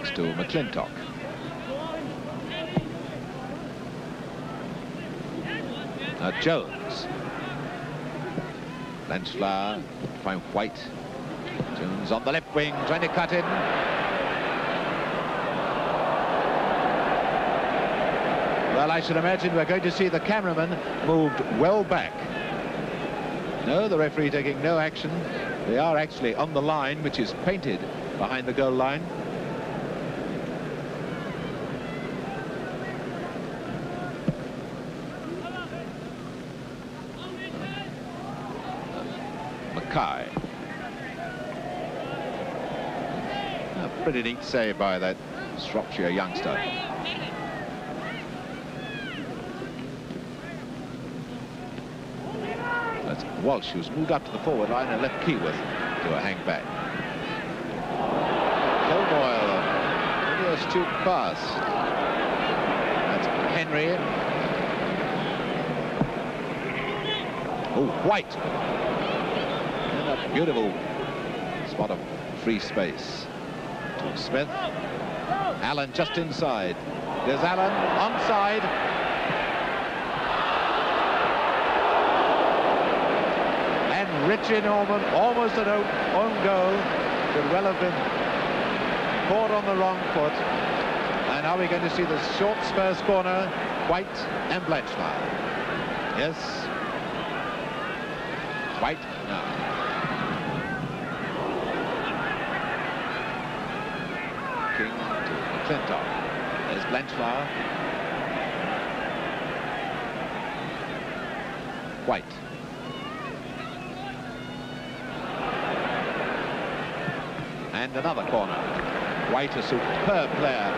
next to McClintock. Now Jones. Blanchflower, find White. Jones on the left wing, trying to cut in. Well, I should imagine we're going to see the cameraman moved well back. No, the referee taking no action. They are actually on the line, which is painted behind the goal line. Mackay. A pretty neat save by that Shropshire youngster. That's Walsh, who's moved up to the forward line and left Keyworth to a hang back. Kilboyle, really astute pass. That's Henry. Oh, White. And a beautiful spot of free space to Smith. Allen just inside. There's Allen onside. And Richie Norman, almost an own goal, could well have been caught on the wrong foot. And now we're going to see the short Spurs corner, White and Blanchflower. Yes. White now. King to McClintock. There's Blanchflower. White. And another corner. White, a superb player.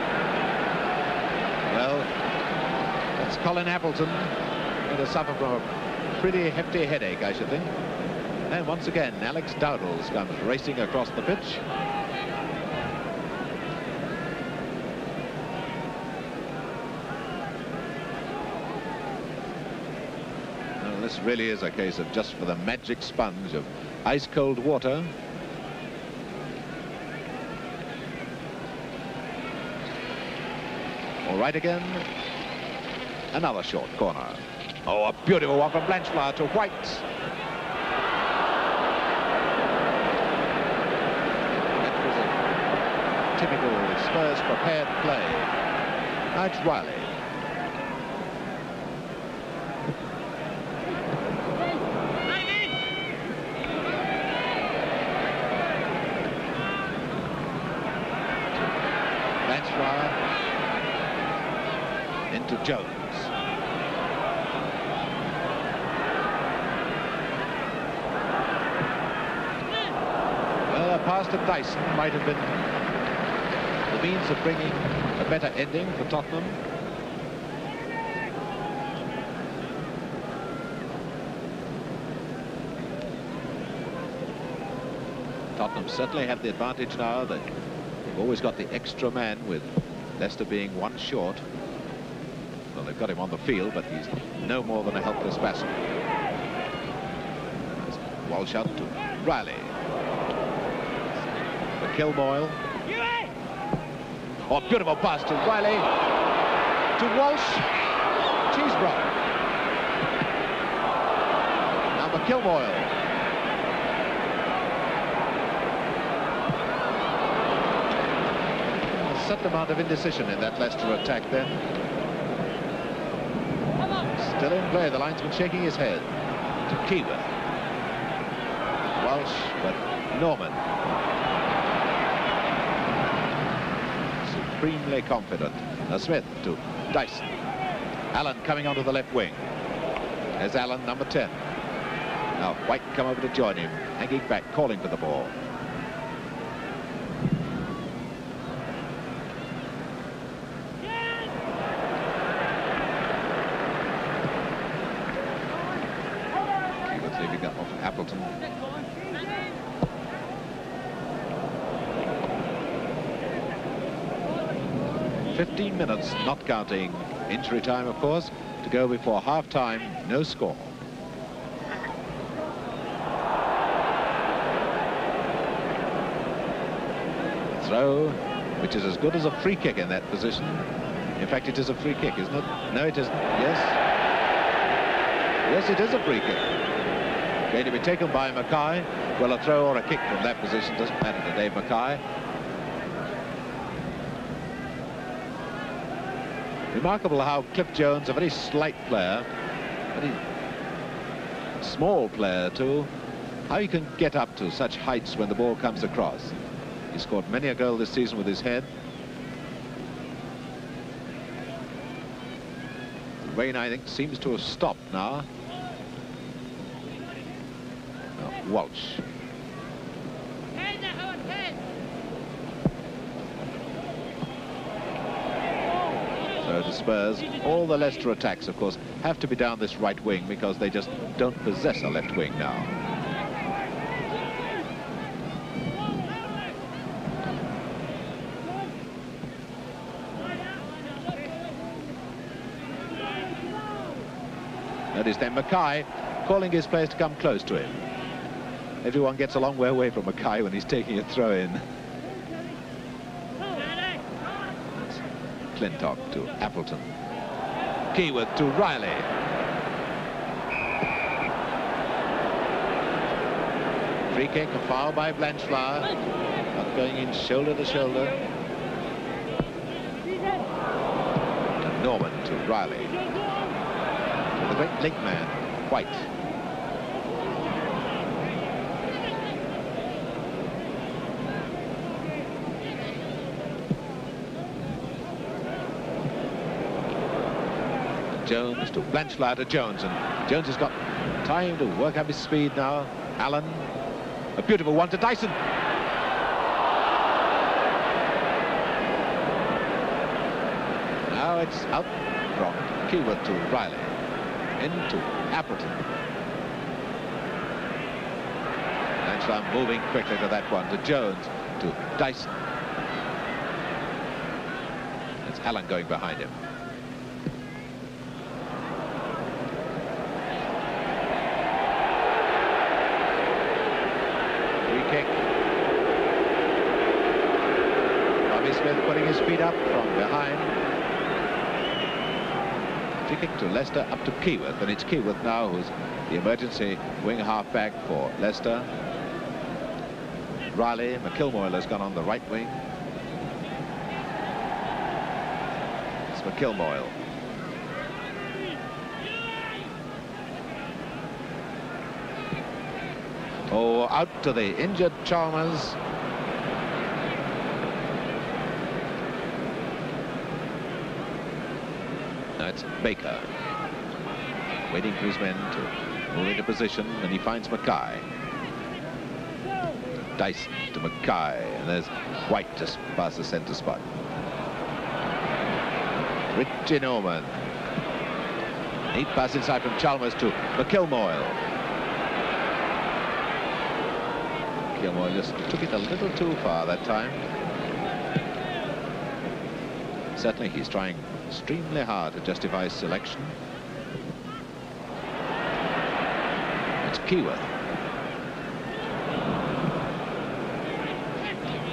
Well, that's Colin Appleton going to suffer from a pretty hefty headache, I should think. And once again, Alex Dowdles comes racing across the pitch. Well, this really is a case of just for the magic sponge of ice-cold water. All right again. Another short corner. Oh, a beautiful one from Blanchflower to White. That was a typical Spurs prepared play. Now it's Riley. Blanchflower into Jones. Pass to Dyson might have been the means of bringing a better ending for Tottenham. Tottenham certainly have the advantage now that they've always got the extra man, with Leicester being one short. Well, they've got him on the field, but he's no more than a helpless vessel. Walsh out to Riley. Kilboyle. Oh, beautiful pass to Riley. To Walsh. Cheesebrough. Now McKilboyle. A certain amount of indecision in that Leicester attack then. Still in play, the linesman shaking his head. To Keyworth. Walsh, but Norman. Supremely confident. Now Smith to Dyson. Allen coming onto the left wing. There's Allen, number 10. Now White come over to join him, hanging back, calling for the ball. Keyword's leaving up off Appleton. 15 minutes, not counting injury time, of course, to go before half-time. No score. Throw which is as good as a free kick in that position. In fact, it is a free kick, isn't it? No, it isn't. Yes. Yes, it is a free kick. Going to be taken by Mackay. Well, a throw or a kick from that position doesn't matter to Dave Mackay. Remarkable how Cliff Jones, a very slight player, very small player too, how he can get up to such heights when the ball comes across. He scored many a goal this season with his head. The rain, I think, seems to have stopped now. Walsh. So to Spurs, all the Leicester attacks, of course, have to be down this right wing because they just don't possess a left wing now. Notice then Mackay calling his players to come close to him. Everyone gets a long way away from Mackay when he's taking a throw in. Clintock to Appleton. Keyworth to Riley. Free kick, a foul by Blanchflower. Not going in shoulder to shoulder. And Norman to Riley. The great link man, White. Jones to Blanchflower to Jones, and Jones has got time to work up his speed now. Allen, a beautiful one to Dyson. Now it's out from Keyworth to Riley, into Appleton. Blanchflower moving quickly to that one, to Jones, to Dyson. It's Allen going behind him. Smith putting his feet up from behind. Free kick to Leicester, up to Keyworth, and it's Keyworth now who's the emergency wing half-back for Leicester. Riley, McIlmoyle has gone on the right wing. It's McIlmoyle. Oh, out to the injured Chalmers. It's Baker waiting for his men to move into position, and he finds Mackay. Dyson to Mackay, and there's White just past the centre spot. Richie Norman. Neat pass inside from Chalmers to McIlmoyle. McIlmoyle just took it a little too far that time. Certainly he's trying extremely hard to justify his selection. It's Keyworth.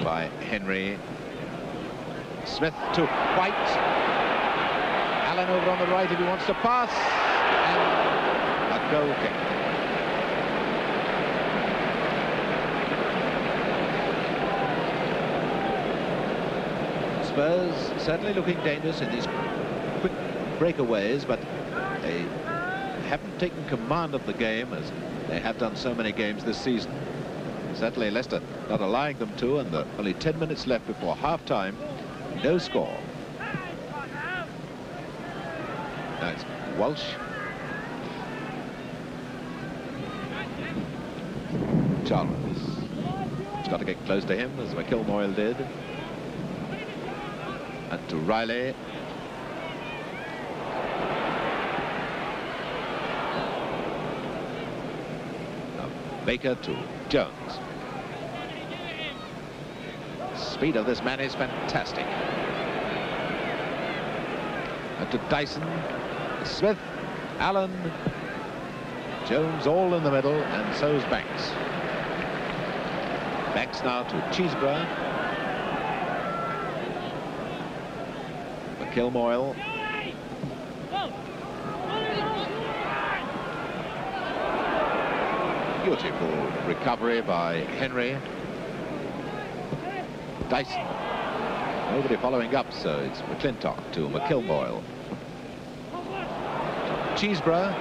By Henry. Smith to White. Allen over on the right if he wants to pass. And a goal kick. Spurs certainly looking dangerous in these quick breakaways, but they haven't taken command of the game as they have done so many games this season. Certainly Leicester not allowing them to, and the only 10 minutes left before half-time. No score. Now it's Walsh. Chalmers. He's got to get close to him, as McIlmoyle did. And to Riley. Now Baker to Jones. Speed of this man is fantastic. And to Dyson, Smith, Allen, Jones all in the middle, and so's Banks. Banks now to Cheeseborough. Kilmoyle. Beautiful recovery by Henry. Dyson. Nobody following up, so it's McClintock to McKilmoyle. Cheeseborough.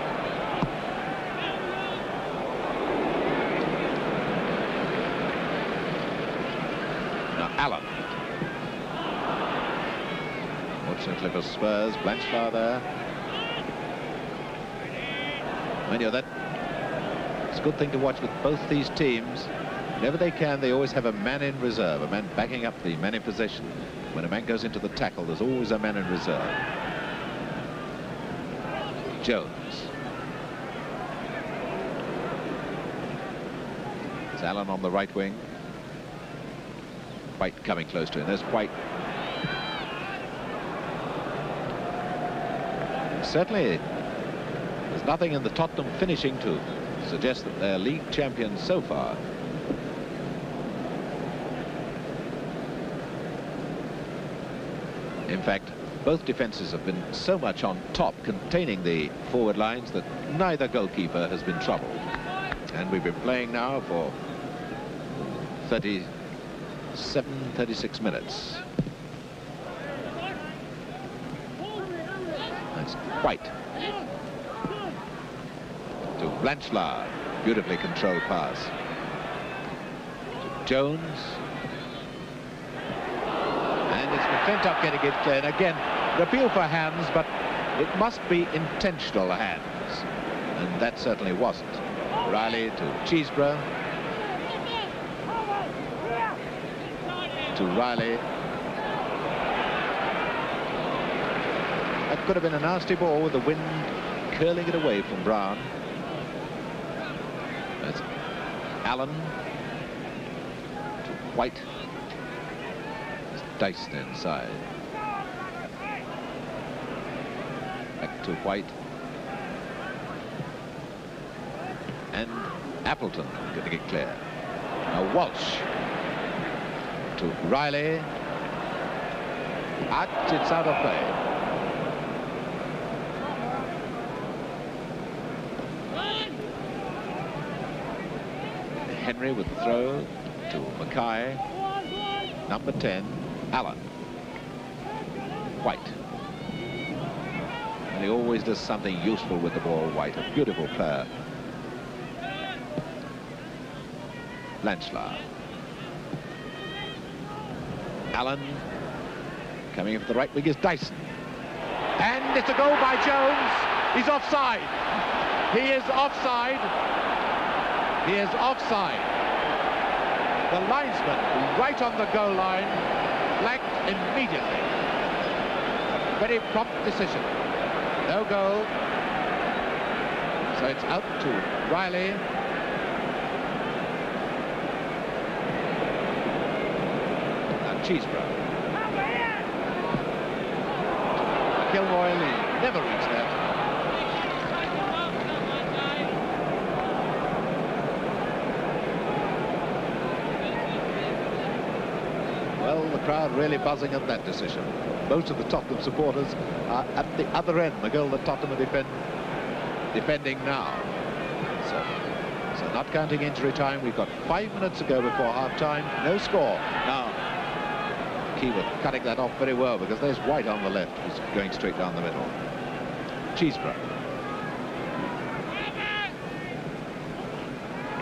Now Allen. Fortunately for Spurs, Blanchard there. I know that it's a good thing to watch with both these teams. Whenever they can, they always have a man in reserve, a man backing up the man in possession. When a man goes into the tackle, there's always a man in reserve. Jones. It's Allen on the right wing. White coming close to him. There's White. Certainly, there's nothing in the Tottenham finishing to suggest that they're league champions so far. In fact, both defences have been so much on top, containing the forward lines, that neither goalkeeper has been troubled. And we've been playing now for 36 minutes. That's White. To Blanchard. Beautifully controlled pass. To Jones. And it's McClintock getting it clear. And again, the appeal for hands, but it must be intentional hands. And that certainly wasn't. Riley to Cheeseborough. To Riley. That could have been a nasty ball with the wind curling it away from Brown. That's Allen to White. Dyson inside. Back to White. And Appleton going to get clear. Now Walsh to Riley. But it's out of play. Henry with the throw to Mackay. Number 10, Allen. White. And he always does something useful with the ball, White. A beautiful player. Blanchard. Allen. Coming in for the right wing is Dyson. And it's a goal by Jones. He's offside. He is offside. He is offside. The linesman right on the goal line, flagged immediately. Very prompt decision. No goal. So it's out to Riley. And Cheeseborough. Kilmoyle, he never reached that. Well, the crowd really buzzing at that decision. Most of the Tottenham supporters are at the other end, the goal that Tottenham are defending now. So not counting injury time, we've got 5 minutes to go before half-time. No score. Now, Keewood cutting that off very well, because there's White on the left, who's going straight down the middle. Cheeseborough.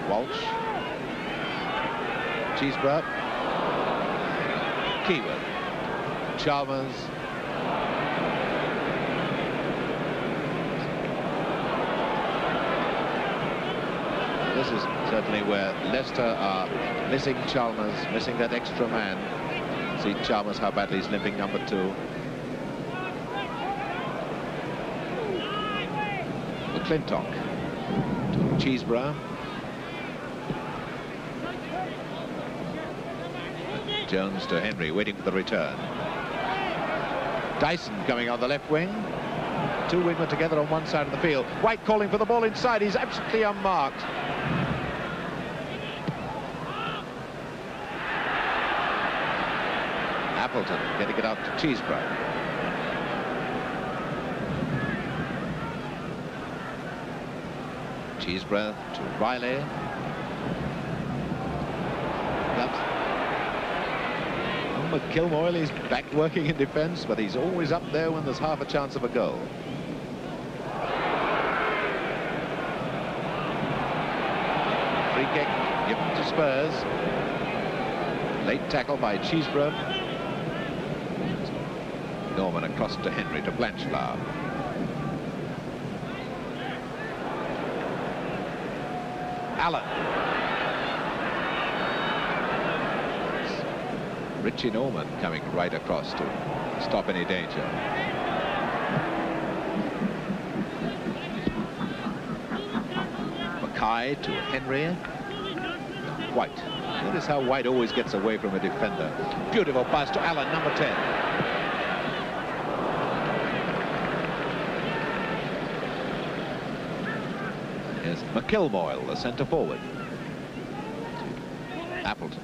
Walsh. Cheeseborough. Keewood. Chalmers. This is certainly where Leicester are missing Chalmers, missing that extra man. See Chalmers how badly he's limping, number 2. McClintock to Cheeseborough. Jones to Henry, waiting for the return. Dyson coming on the left wing. 2 wingmen together on one side of the field. White calling for the ball inside. He's absolutely unmarked. Appleton getting it out to Cheeseborough. Cheeseborough to Riley. McKilmoyle is back working in defence, but he's always up there when there's half a chance of a goal. Free kick given to Spurs. Late tackle by Cheeseborough. Norman across to Henry to Blanchflower. Allen. Richie Norman coming right across to stop any danger. Mackay to Henry. White. Notice how White always gets away from a defender. Beautiful pass to Allen, number 10. Here's McKilmoyle, the centre forward. Appleton.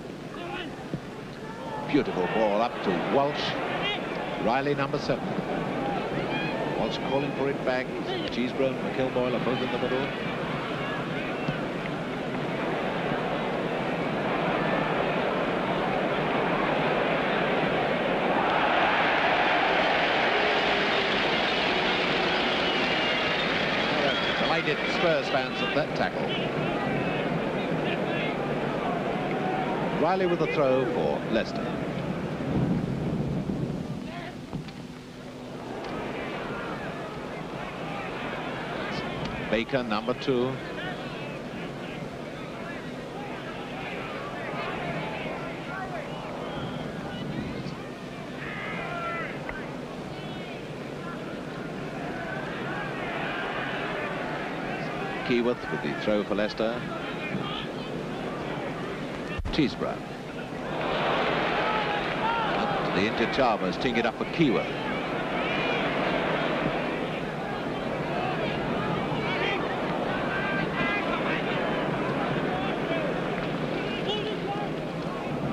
Beautiful ball up to Walsh. Riley, number 7. Walsh calling for it back. Cheeseborough and McKilmoyle are both in the middle. Delighted Spurs fans at that tackle. Riley with a throw for Leicester. Baker, number 2. Keyworth with the throw for Leicester. Cheeseborough. Up to the injured Chalmers, teeing it up for Keyworth.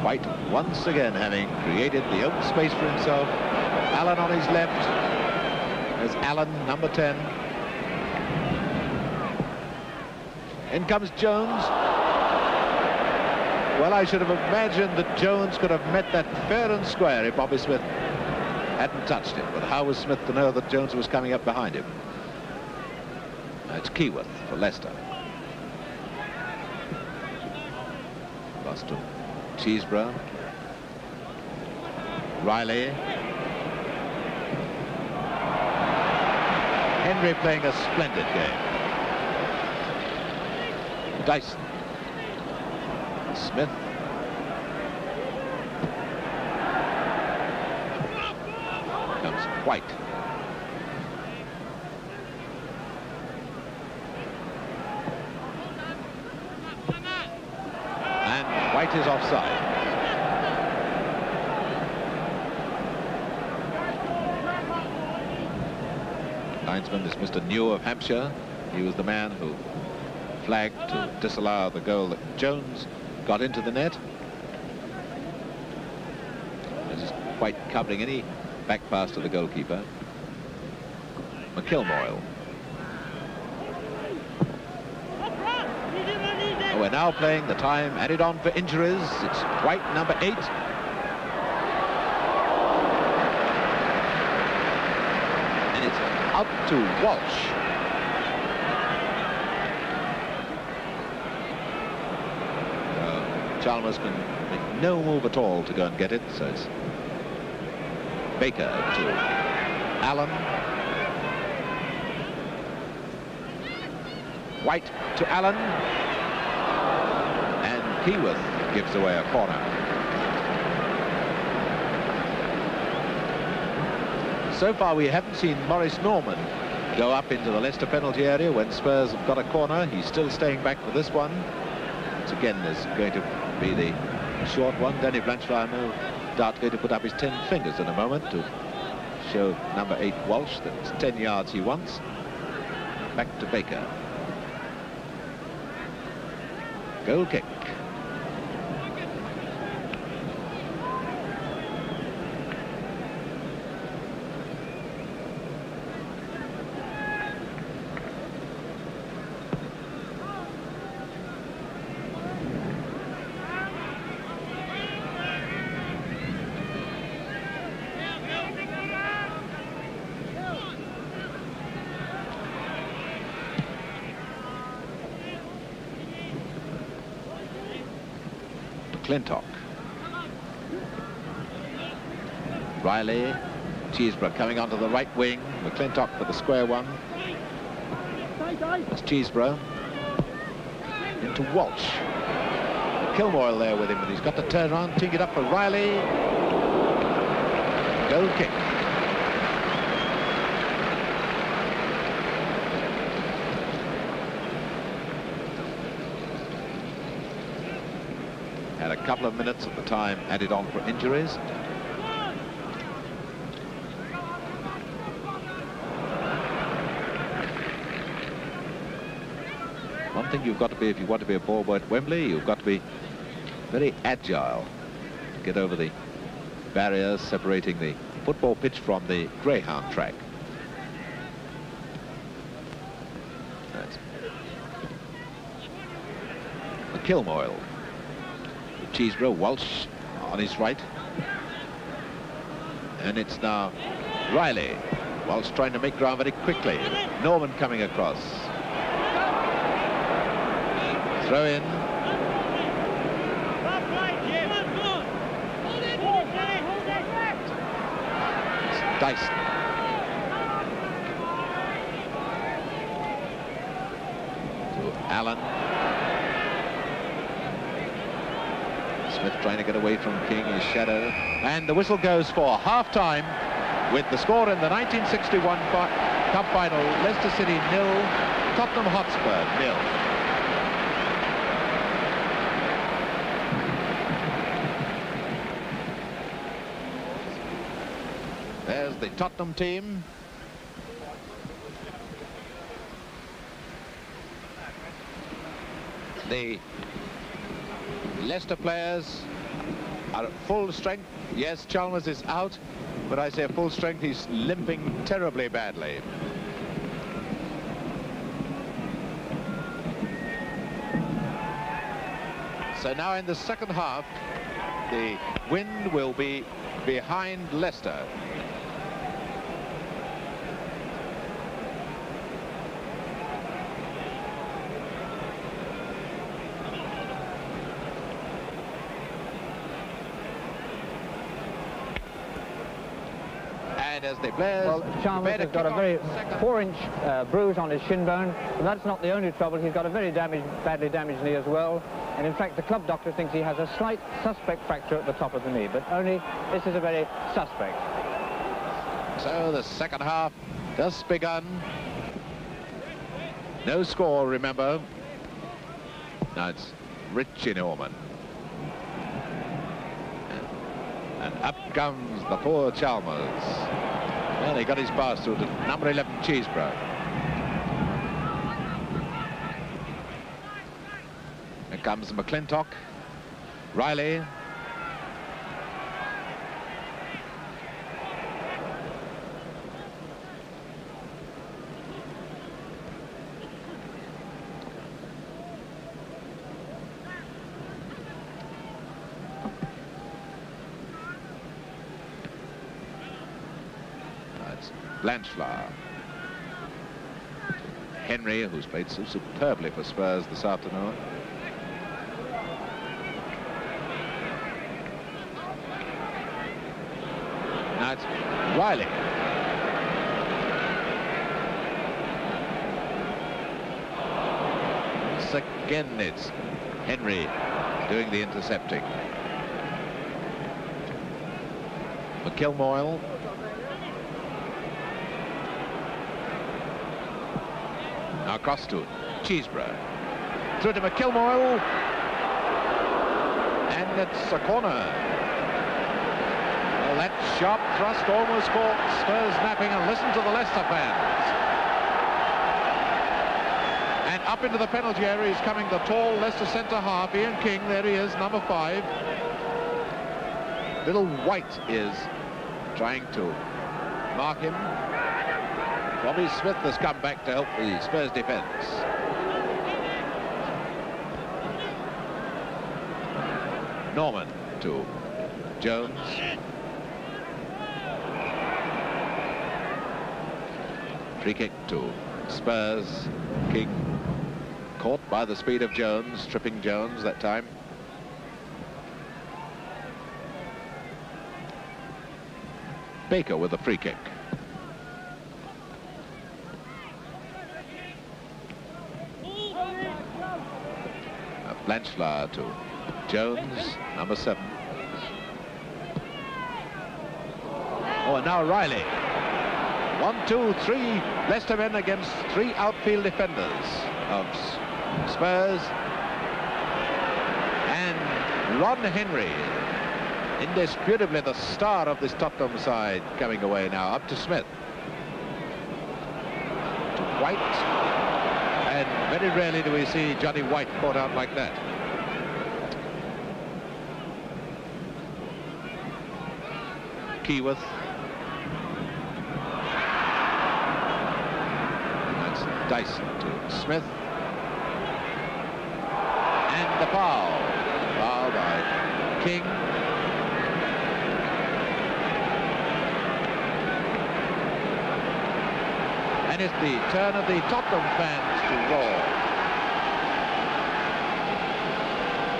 White once again having created the open space for himself. Allen on his left. There's Allen, number 10. In comes Jones. Well, I should have imagined that Jones could have met that fair and square if Bobby Smith hadn't touched him. But how was Smith to know that Jones was coming up behind him? It's Keyworth for Leicester. Boston. Cheeseborough. Riley. Henry playing a splendid game. Dyson. Smith. Comes White. And White is offside. Linesman is Mr. New of Hampshire. He was the man who flagged to disallow the goal that Jones got into the net. This is White covering any back pass to the goalkeeper. McKilmoyle. Oh, we're now playing the time added on for injuries. It's White, number 8. And it's up to Walsh. Chalmers can make no move at all to go and get it, so it's Baker to Allen. White to Allen. And Keyworth gives away a corner. So far we haven't seen Maurice Norman go up into the Leicester penalty area when Spurs have got a corner. He's still staying back for this one. Once again, there's going to be the short one. Danny Blanchflower, no doubt, going to put up his 10 fingers in a moment to show number 8 Walsh that it's 10 yards he wants. Back to Baker. Goal kick. McClintock. Riley, Cheeseborough coming onto the right wing. McClintock for the square one. It's Cheeseborough into Walsh. Kilmoyle there with him, and he's got to turn around, teeing it up for Riley. Goal kick. Had a couple of minutes at the time added on for injuries. One thing you've got to be, if you want to be a ball boy at Wembley, you've got to be very agile to get over the barriers separating the football pitch from the greyhound track. That's Kilmoyle. Cheeseborough, Walsh on his right. And it's now Riley. Walsh trying to make ground very quickly. Norman coming across. Throw in. It's Dyson. To Allen. Smith trying to get away from King, his shadow. And the whistle goes for half-time with the score in the 1961 Cup Final. Leicester City 0, Tottenham Hotspur 0. There's the Tottenham team. The Leicester players are at full strength. Yes, Chalmers is out, but I say full strength, he's limping terribly badly. So now in the second half, the wind will be behind Leicester. As they play. Well, Chalmers has got a very 4-inch bruise on his shin bone, and that's not the only trouble. He's got a very badly damaged knee as well, and in fact the club doctor thinks he has a slight suspect fracture at the top of the knee, but only this is a very suspect. So the second half just begun. No score, remember. Now it's Richie Norman. And up comes the poor Chalmers. Well, he got his pass through to number 11, Cheeseborough. Here comes McClintock. Riley. Blanchflower. Henry, who's played so superbly for Spurs this afternoon. Now it's Riley. Again, it's Henry doing the intercepting. McKilmoyle. Now across to Cheeseborough. Through to McKilmoyle. And it's a corner. Well, that sharp thrust almost caught Spurs napping, and listen to the Leicester fans. And up into the penalty area is coming the tall Leicester centre-half, Ian King. There he is, number 5. Little White is trying to mark him. Bobby Smith has come back to help the Spurs defence. Norman to Jones. Free kick to Spurs. King caught by the speed of Jones, tripping Jones that time. Baker with a free kick. Blanchflower to Jones, number 7. Oh, and now Riley. 1, 2, 3 Leicester men against 3 outfield defenders of Spurs. And Ron Henry, indisputably the star of this Tottenham side, coming away now. Up to Smith. To White. And very rarely do we see Johnny White caught out like that. Keyworth. That's Dyson to Smith. And the foul. Foul by King. And it's the turn of the Tottenham fans to roar.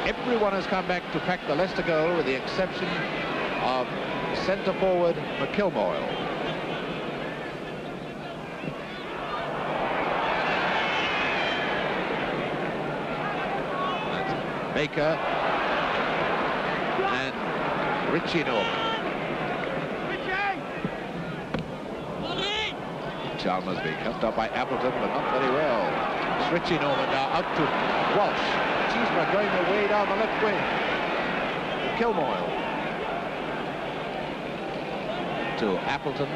Everyone has come back to pack the Leicester goal, with the exception of centre forward McIlmoyle. That's Baker and Richie Norman. Chalmers being helped up by Appleton, but not very well. It's Richie Norman now out to Walsh. Cheeseman going away down the left wing. Kilmoyle to Appleton.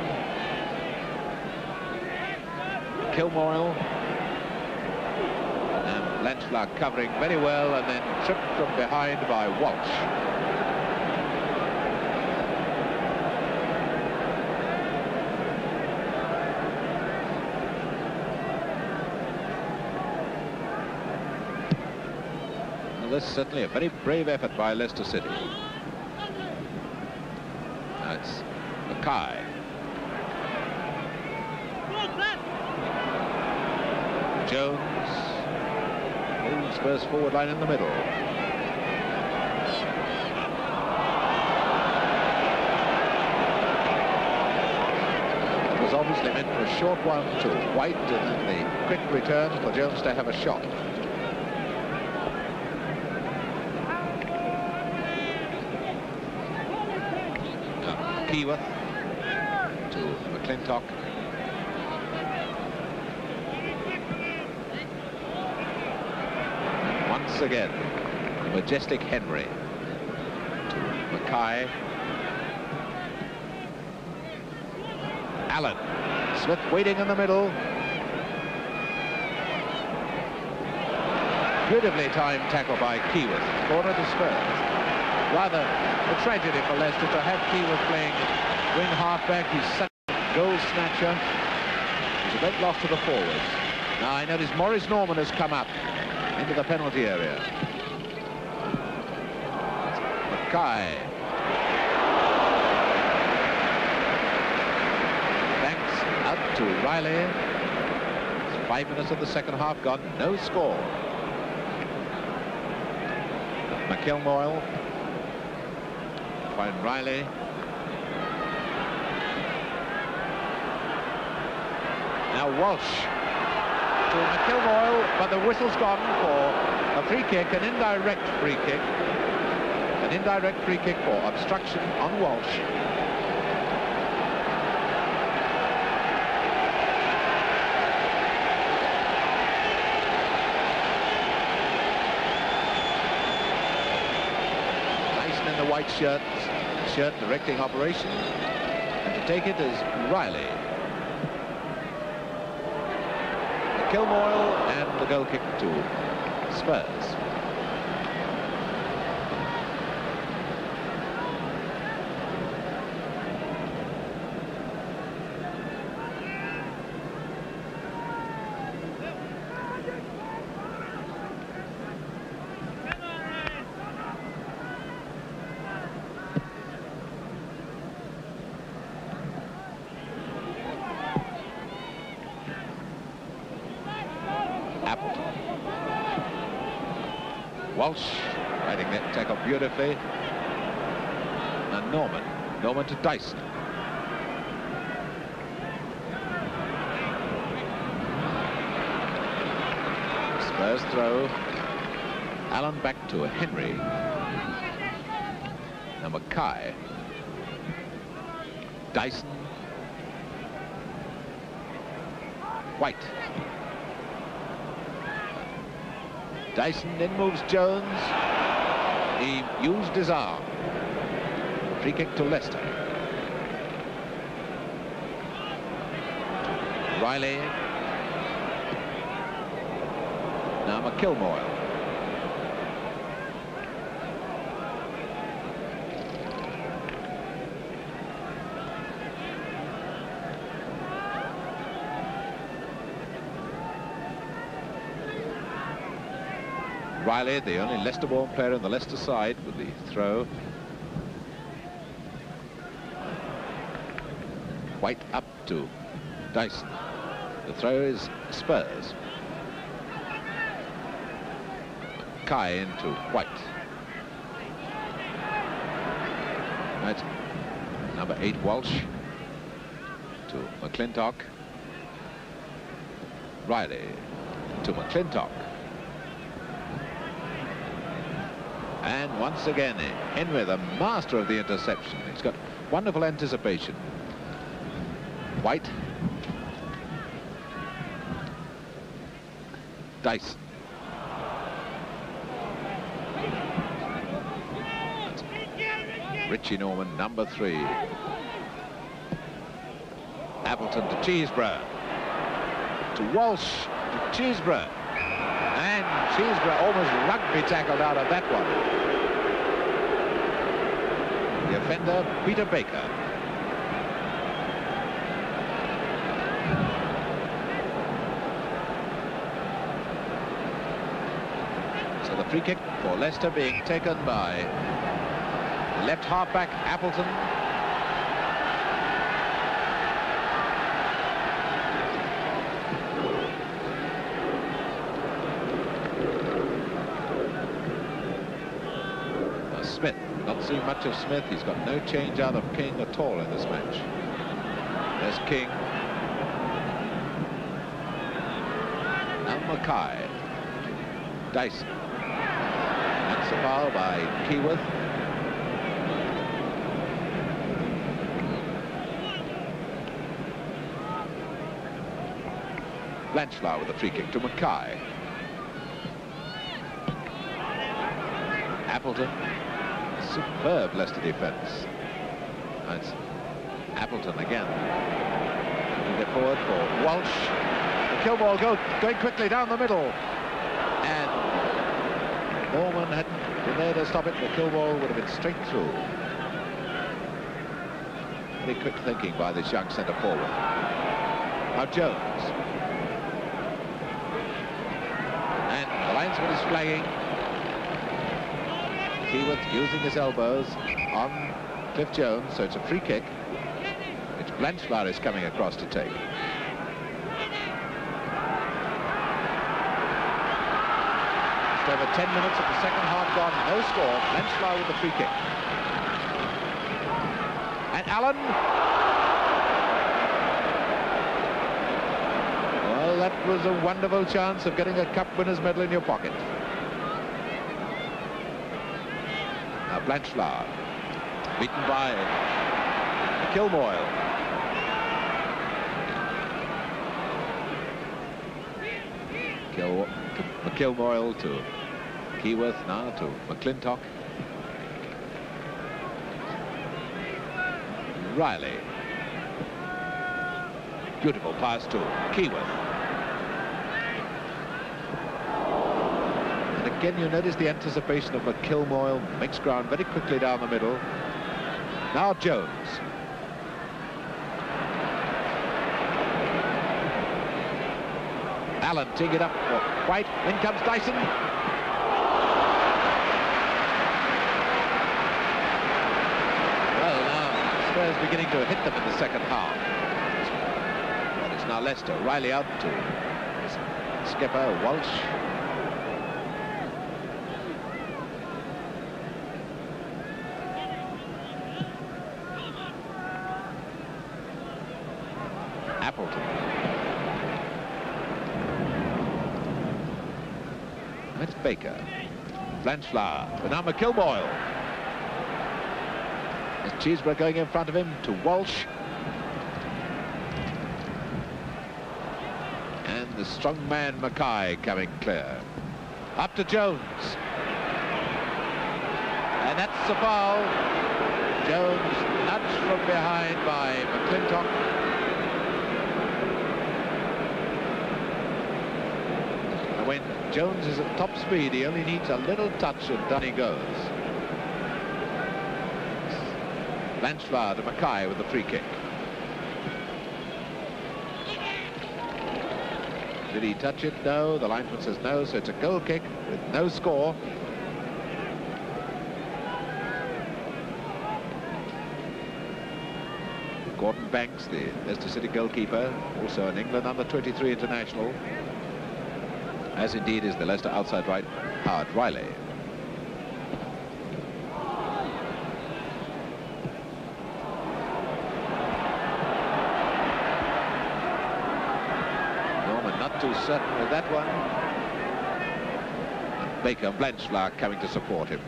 Kilmoyle. And Blanchflower covering very well, and then tripped from behind by Walsh. This is certainly a very brave effort by Leicester City. That's Mackay. Jones. Moves Spurs forward line in the middle. It was obviously meant for a short one to White, and then the quick return for Jones to have a shot. Keyworth to McClintock. Once again, the majestic Henry to Mackay. Allen. Smith waiting in the middle. Beautifully timed tackle by Keyworth. Corner to Spurs. Rather a tragedy for Leicester to have Keyworth playing wing halfback. He's such a goal snatcher. He's a great loss to the forwards. Now I notice Maurice Norman has come up into the penalty area. Mackay. Thanks out to Riley. It's 5 minutes of the second half gone. No score. McIlmoyle. Find Riley. Now Walsh to McIlmoyle, but the whistle's gone for a free kick, an indirect free kick. An indirect free kick for obstruction on Walsh. Dyson in the white shirt directing operation, and to take it is Riley. Kilmoyle, and the goal kick to Spurs. Walsh riding that tackle beautifully. And Norman to Dyson. First throw. Allen back to Henry. Now Mackay. Dyson. White. Dyson, in moves Jones. He used his arm. Free kick to Leicester. Riley. Now McKilmoyle. Riley, the only Leicester-born player on the Leicester side, with the throw. White up to Dyson. The throw is Spurs. Kai into White. That's number 8 Walsh to McClintock. Riley to McClintock. And once again, Henry, the master of the interception. He's got wonderful anticipation. White. Dyson. That's Richie Norman, number 3. Appleton to Cheeseborough. To Walsh, to Cheeseborough. And Cheeseborough almost rugby tackled out of that one. The offender, Peter Baker. So the free kick for Leicester being taken by left half-back Appleton. Smith, not seen much of Smith. He's got no change out of King at all in this match. There's King. Now Mackay. Dyson. That's a foul by Keyworth. Blanchflower with a free kick to Mackay. Appleton. Superb Leicester defence. That's Appleton again. Moving it forward for Walsh. McKilmoyle going quickly down the middle. And Norman hadn't been there to stop it. McKilmoyle would have been straight through. Very quick thinking by this young centre forward. Now Jones. And the linesman is flagging. Keyworth using his elbows on Cliff Jones, so it's a free kick, which Blanchflower is coming across to take. Just over 10 minutes of the second half gone, no score. Blanchflower with the free kick. And Allen. Well, that was a wonderful chance of getting a cup winner's medal in your pocket. Blanchflower, beaten by McKilmoyle. McKilmoyle to Keyworth, now to McClintock. Riley. Beautiful pass to Keyworth. Again, you notice the anticipation of McKilmoyle, makes ground very quickly down the middle. Now Jones. Allen teeing it up for White. In comes Dyson. Well, now Spurs beginning to hit them in the second half. And it's now Leicester. Riley out to skipper Walsh. Baker. Blanchflower. But now McIlboyle. There's Cheeseborough going in front of him to Walsh. And the strong man Mackay coming clear. Up to Jones. And that's the foul. Jones nudged from behind by McClintock. And when Jones is at top speed, he only needs a little touch and down he goes. Blanchflower to Mackay with the free kick. Did he touch it? No. The linesman says no, so it's a goal kick with no score. Gordon Banks, the Leicester City goalkeeper, also an England under-23 international, as indeed is the Leicester outside right, Howard Riley. Norman not too certain with that one. And Baker and Blanchflower coming to support him.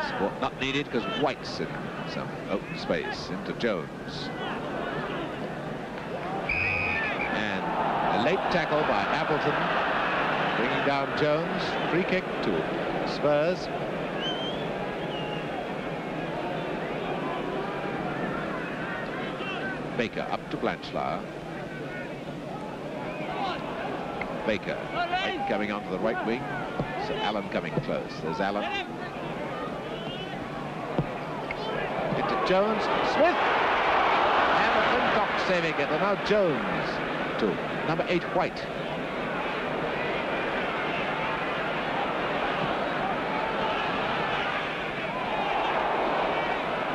Support not needed because White's in some open space into Jones. And a late tackle by Appleton, bringing down Jones. Free kick to Spurs. Baker up to Blanchflower. Baker right, coming onto the right wing. So Allen coming close. There's Allen. Into Jones. Smith. And McClintock saving it. And now Jones to number 8, White.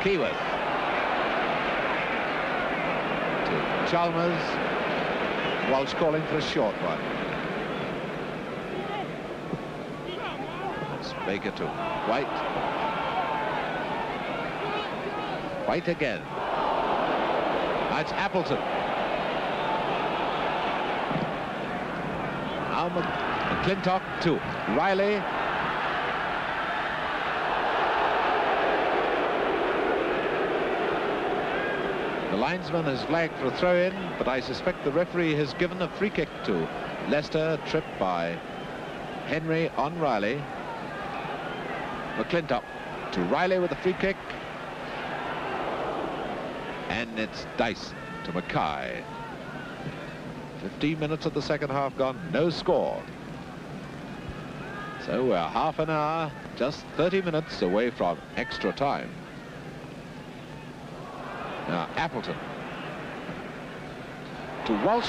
Keyworth. To Chalmers. Walsh calling for a short one. It's Baker to White. White again. Now it's Appleton. Now McClintock to Riley. The linesman has flagged for a throw-in, but I suspect the referee has given a free kick to Leicester, tripped by Henry on Riley. McClintock to Riley with a free kick. And it's Dyson to Mackay. 15 minutes of the second half gone, no score. So we're half an hour, just 30 minutes away from extra time. Now Appleton to Walsh.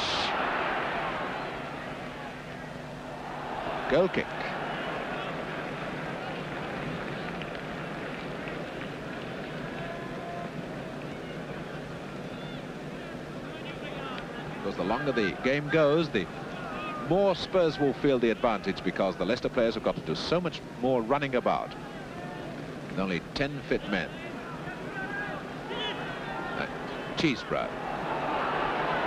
Goal kick. Because the longer the game goes, the more Spurs will feel the advantage, because the Leicester players have got to do so much more running about with only 10 fit men. Cheeseborough.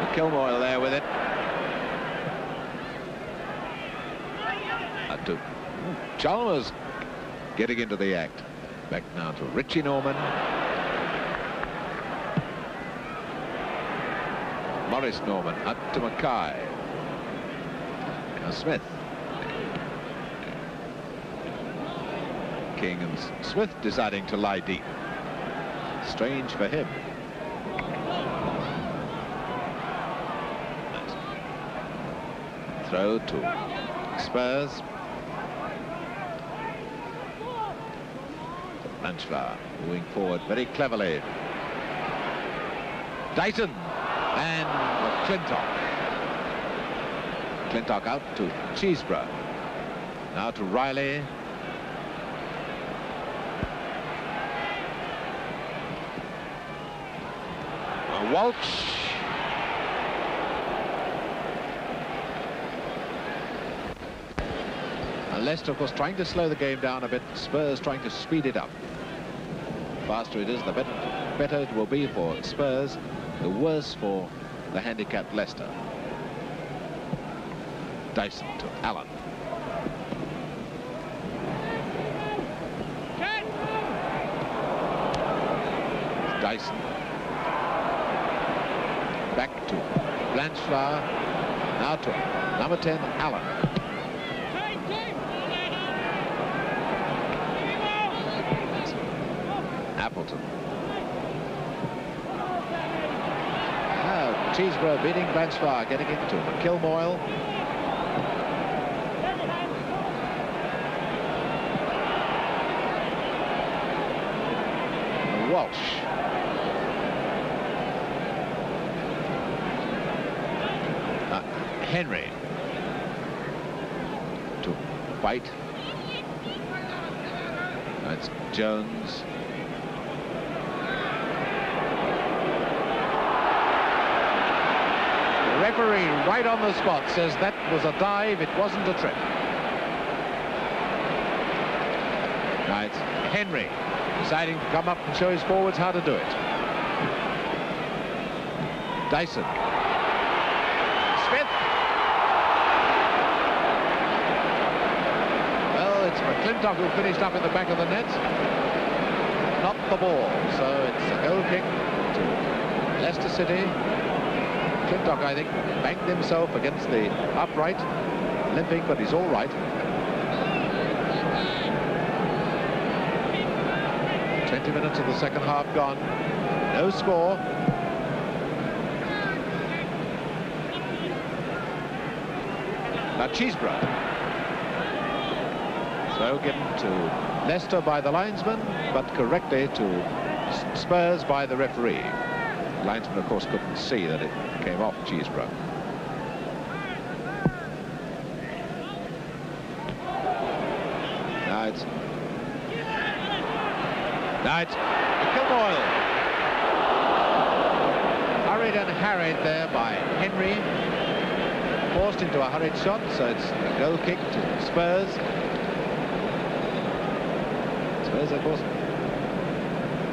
McIlboyle there with it. To Chalmers getting into the act. Back now to Richie Norman. Morris Norman up to Mackay. Now Smith. King and Smith deciding to lie deep. Strange for him. Throw to Spurs. Blanchflower moving forward very cleverly. Dyson and McClintock. McClintock out to Cheeseborough. Now to Riley. Walsh. Leicester, of course, trying to slow the game down a bit. Spurs trying to speed it up. The faster it is, the better it will be for Spurs. The worse for the handicapped Leicester. Dyson to Allen. Dyson. Back to Blanchflower. Now to number 10, Allen. Appleton. Now Cheeseborough beating Blanchflower, getting into Kilmoyle. Walsh. Henry to White. That's Jones. The referee right on the spot says that was a dive, it wasn't a trip. Right, Henry deciding to come up and show his forwards how to do it. Dyson. Smith. Well, it's McClintock who finished up in the back of the net. Not the ball, so it's a goal kick to Leicester City. McClintock, I think, banged himself against the upright, limping, but he's all right. 20 minutes of the second half gone. No score. Now Cheeseborough. So given to Leicester by the linesman, but correctly to Spurs by the referee. The linesman, of course, couldn't see that it came off Cheeseborough. Now it's Kilmoyle. Hurried and harried there by Henry. Forced into a hurried shot, so it's a goal kick to Spurs. Spurs, of course,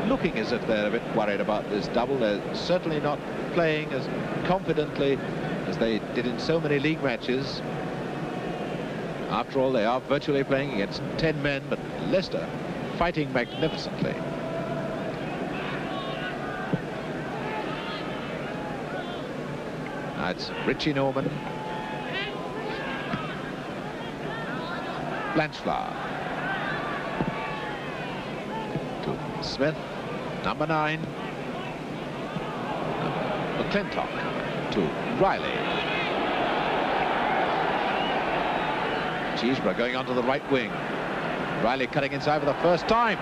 looking as if they're a bit worried about this double. They're certainly not playing as confidently as they did in so many league matches. After all, they are virtually playing against 10 men, but Leicester fighting magnificently. Now it's Richie Norman. Blanchflower. To Smith, number 9. McClintock to Riley. Cheeseborough going onto the right wing. Riley cutting inside for the first time.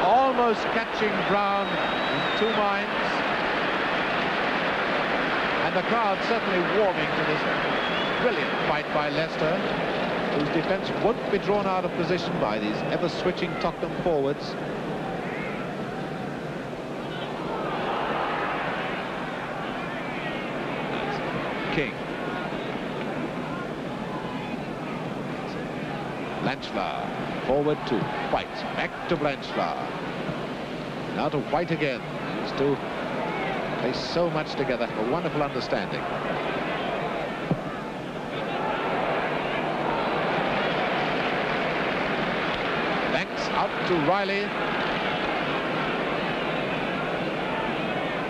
Almost catching Brown in 2 minds. And the crowd certainly warming to this brilliant fight by Leicester, whose defence won't be drawn out of position by these ever-switching Tottenham forwards. That's King. Blanchflower, forward to White, back to Blanchflower. Now to White again. These two play so much together, a wonderful understanding. Banks out to Riley.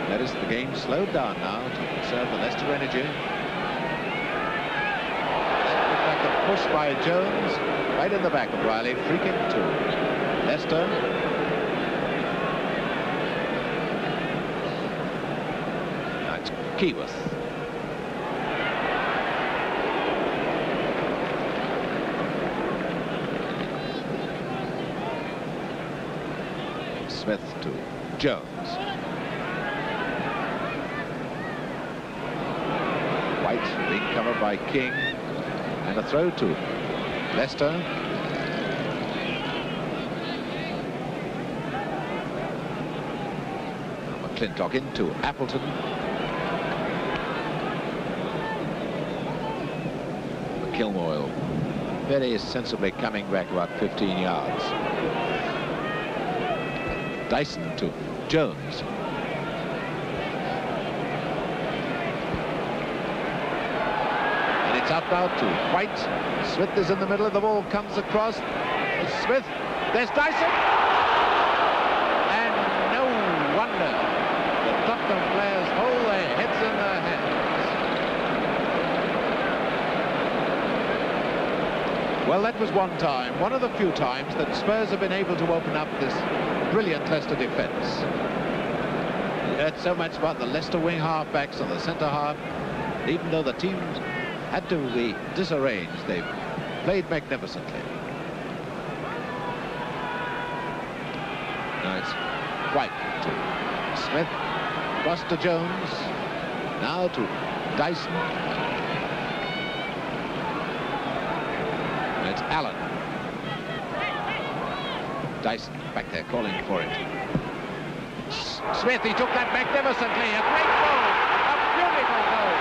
That is the game slowed down now to conserve the Leicester energy. Push by Jones, right in the back of Riley, free kick to Leicester. Now it's Keyworth. Smith to Jones. White being covered by King. And a throw to Leicester. McClintock into Appleton. Kilmoyle very sensibly coming back about 15 yards. Dyson to Jones. It's out now to White. Smith is in the middle of the ball, comes across. Smith, there's Dyson. Tottenham players hold their heads in their hands. Well, that was one of the few times that Spurs have been able to open up this brilliant Leicester defence. You heard so much about the Leicester wing half-backs and the centre half. Even though the teams had to be disarranged, they played magnificently. Now it's White to Smith, across to Jones, now to Dyson. It's Allen. Dyson back there calling for it. Smith, he took that magnificently. A great goal, a beautiful goal.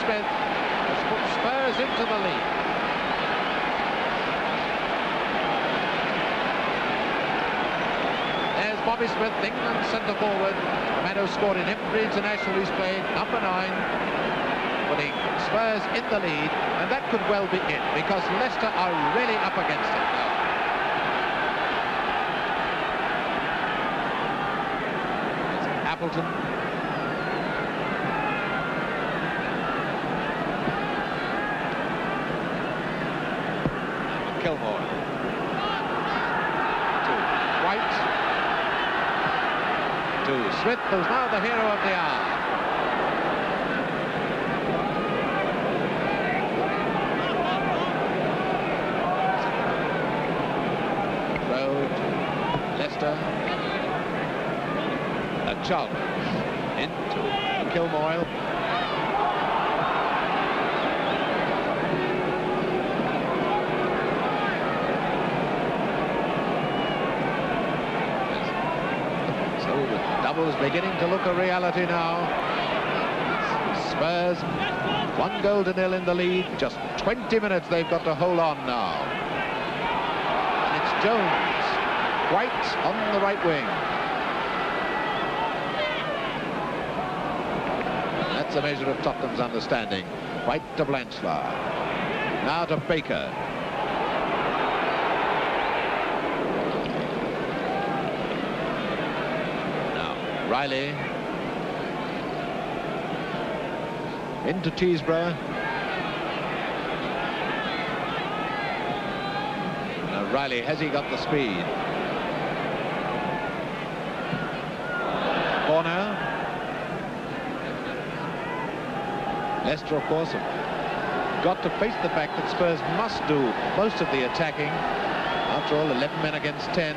Smith has put Spurs into the lead. There's Bobby Smith, England centre forward, the man who scored in every international he's played, number 9, putting Spurs in the lead, and that could well be it, because Leicester are really up against it now. It's Appleton. Kilmore to White to Smith, who's now the hero of the hour. Road, Leicester, Chalmers into Kilmore. Doubles beginning to look a reality now. Spurs 1-0 in the lead. Just 20 minutes they've got to hold on now. And it's Jones, White on the right wing. And that's a measure of Tottenham's understanding. White to Blanchard. Now to Baker. Riley into Cheeseborough. Now Riley, has he got the speed? Corner. Leicester, of course, have got to face the fact that Spurs must do most of the attacking. After all, 11 men against 10.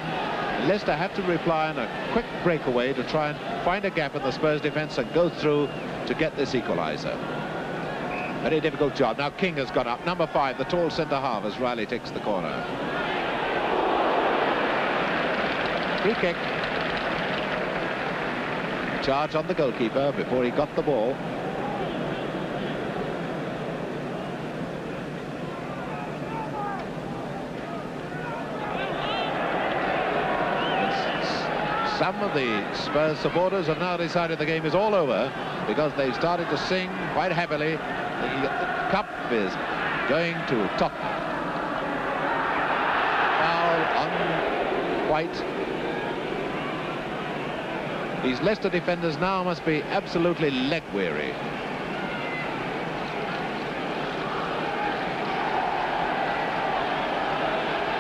Leicester have to rely on a quick breakaway to try and find a gap in the Spurs defence and go through to get this equaliser. Very difficult job. Now King has gone up. Number 5, the tall centre-half, as Riley takes the corner. Free kick. Charge on the goalkeeper before he got the ball. Some of the Spurs supporters have now decided the game is all over because they've started to sing quite happily. The cup is going to Tottenham. Foul on White. These Leicester defenders now must be absolutely leg weary.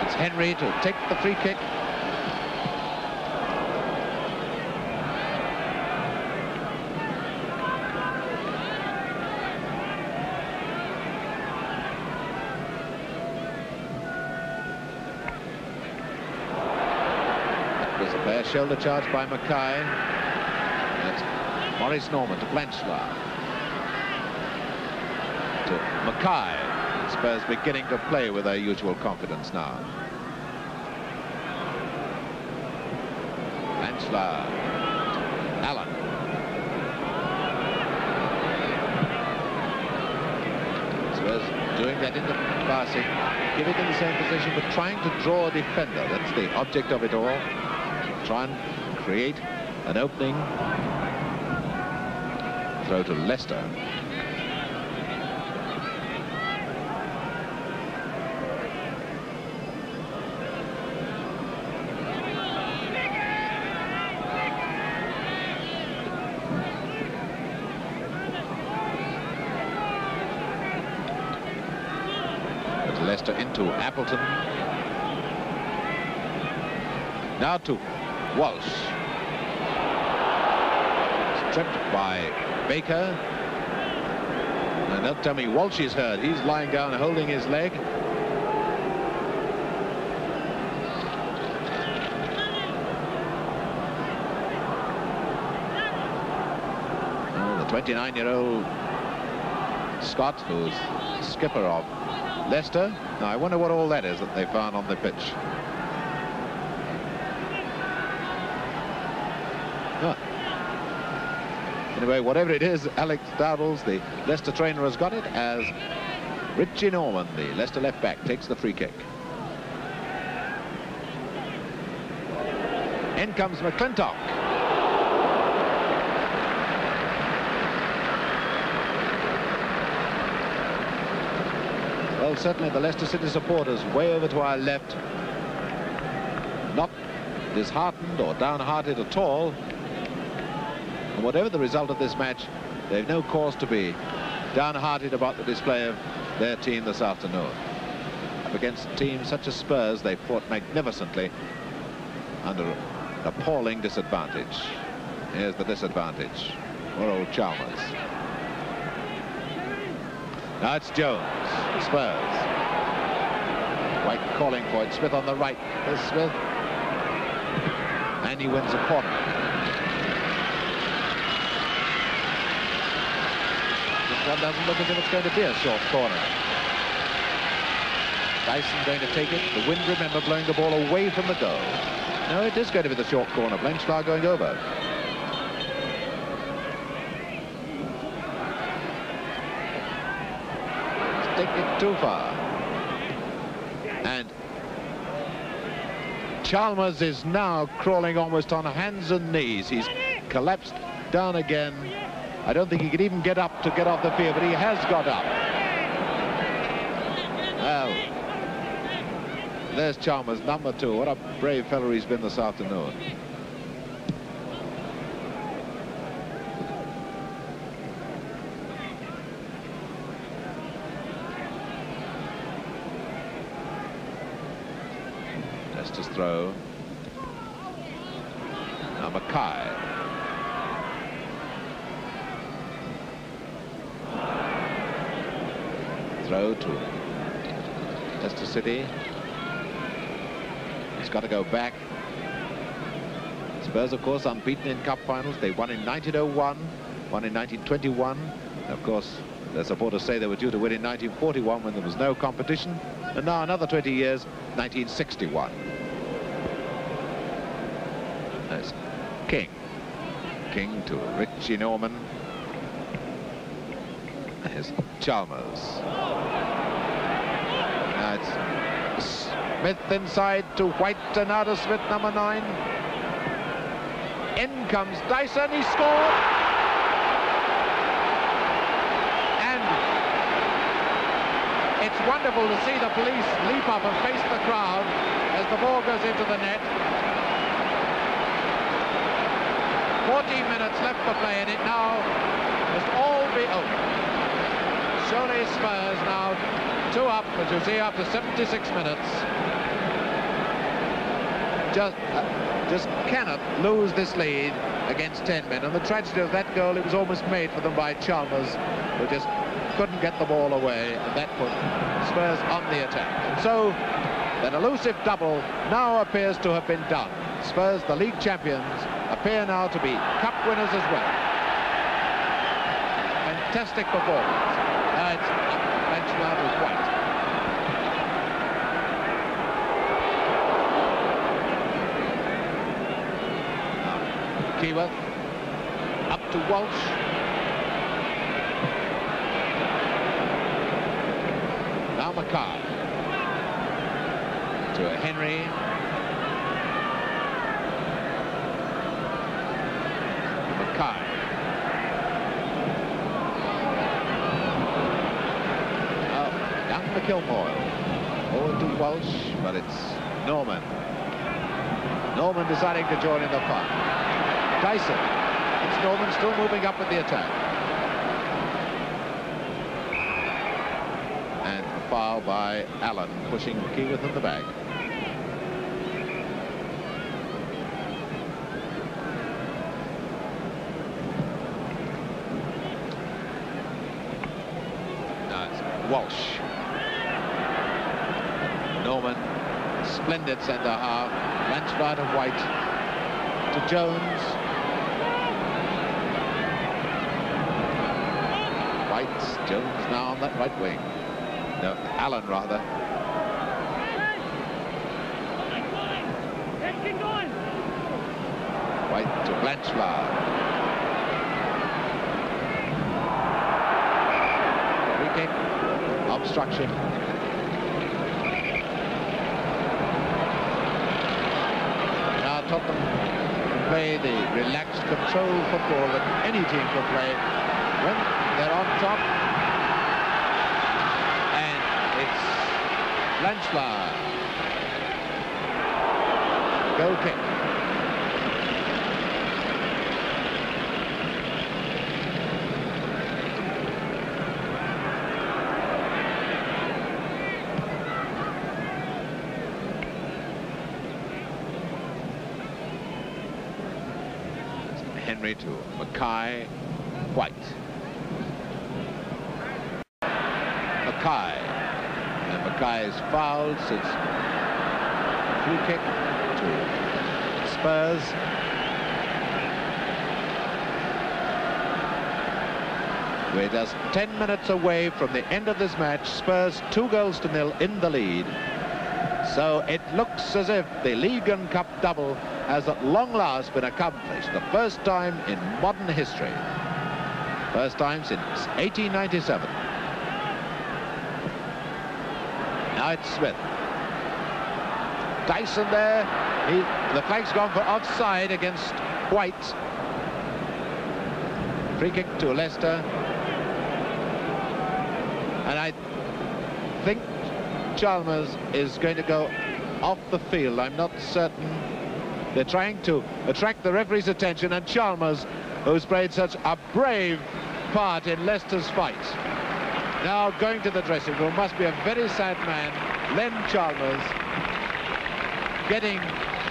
It's Henry to take the free kick. Shoulder charge by Mackay. That's Maurice Norman to Blanchard. To Mackay. Spurs beginning to play with their usual confidence now. Blanchard. Allen. Spurs doing that in the passing. Give it in the same position, but trying to draw a defender. That's the object of it all. Try and create an opening Throw to Leicester. Leicester into Appleton. Now to Walsh. Stripped by Baker. And don't tell me Walsh is hurt. He's lying down holding his leg. Oh, the 29-year-old Scott, who's skipper of Leicester. Now, I wonder what all that is that they found on the pitch. Anyway, whatever it is, Alex Dowdles, the Leicester trainer, has got it, as Richie Norman, the Leicester left back, takes the free kick. In comes McClintock. Well, certainly the Leicester City supporters way over to our left, not disheartened or downhearted at all. And whatever the result of this match, they've no cause to be downhearted about the display of their team this afternoon. Up against teams such as Spurs, they fought magnificently under an appalling disadvantage. Here's the disadvantage. Poor old Chalmers. Now it's Jones, Spurs. White calling for it. Smith on the right. There's Smith. And he wins a corner. This one doesn't look as if it's going to be a short corner. Dyson going to take it. The wind, remember, blowing the ball away from the goal. No, it is going to be the short corner. Blanchflower going over. Take it too far. And Chalmers is now crawling almost on hands and knees. He's collapsed down again. I don't think he could even get up to get off the field, but he has got up. Well, there's Chalmers, number 2. What a brave fellow he's been this afternoon. Leicester's throw. Now Mackay. Throw to Leicester City. He's got to go back. Spurs, of course, unbeaten in cup finals. They won in 1901, won in 1921. And of course, their supporters say they were due to win in 1941 when there was no competition. And now another 20 years, 1961. There's King. King to Richie Norman. There's Chalmers. Now it's Smith inside to White, and out of Smith, number 9. In comes Dyson, he scored! And it's wonderful to see the police leap up and face the crowd as the ball goes into the net. 14 minutes left to play, and it now must all be over. Surely Spurs now 2 up, as you see, after 76 minutes. Just cannot lose this lead against 10 men. And the tragedy of that goal, it was almost made for them by Chalmers, who just couldn't get the ball away, and that put Spurs on the attack. And so that elusive double now appears to have been done. Spurs, the league champions, appear now to be cup winners as well. Fantastic performance. It's Blanchflower with White. Keyworth up to Walsh. Now Mackay to a Henry. Mackay. Kilmoyle. Forward to Walsh, but it's Norman. Norman deciding to join in the fun. Dyson. It's Norman still moving up with the attack. And a foul by Allen, pushing Keyworth in the back. Now it's Walsh. Norman, splendid centre half. Blanchard of White to Jones. White, Jones now on that right wing. No, Allen rather. White to Blanchard. Free kick, obstruction. Now Tottenham play the relaxed control football that any team can play when they're on top. And it's Blanchard. Goal kick. Henry to Mackay, White. Mackay. And Mackay is fouled, so it's free kick to Spurs. We're just 10 minutes away from the end of this match. Spurs 2-0 in the lead. So it looks as if the League and Cup double has at long last been accomplished. The first time in modern history. First time since 1897. Now it's Smith. Dyson there. The flag's gone for offside against White. Free kick to Leicester. And I think Chalmers is going to go off the field. I'm not certain. They're trying to attract the referee's attention, and Chalmers, who's played such a brave part in Leicester's fight, now going to the dressing room. Must be a very sad man, Len Chalmers, getting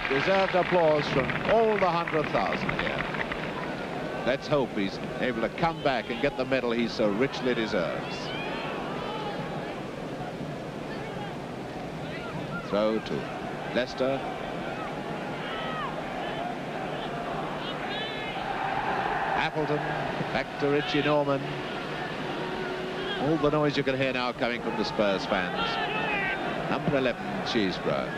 deserved applause from all the 100,000 here. Let's hope he's able to come back and get the medal he so richly deserves. Throw to Leicester. Appleton, back to Richie Norman. All the noise you can hear now coming from the Spurs fans. Number 11, Cheeseborough.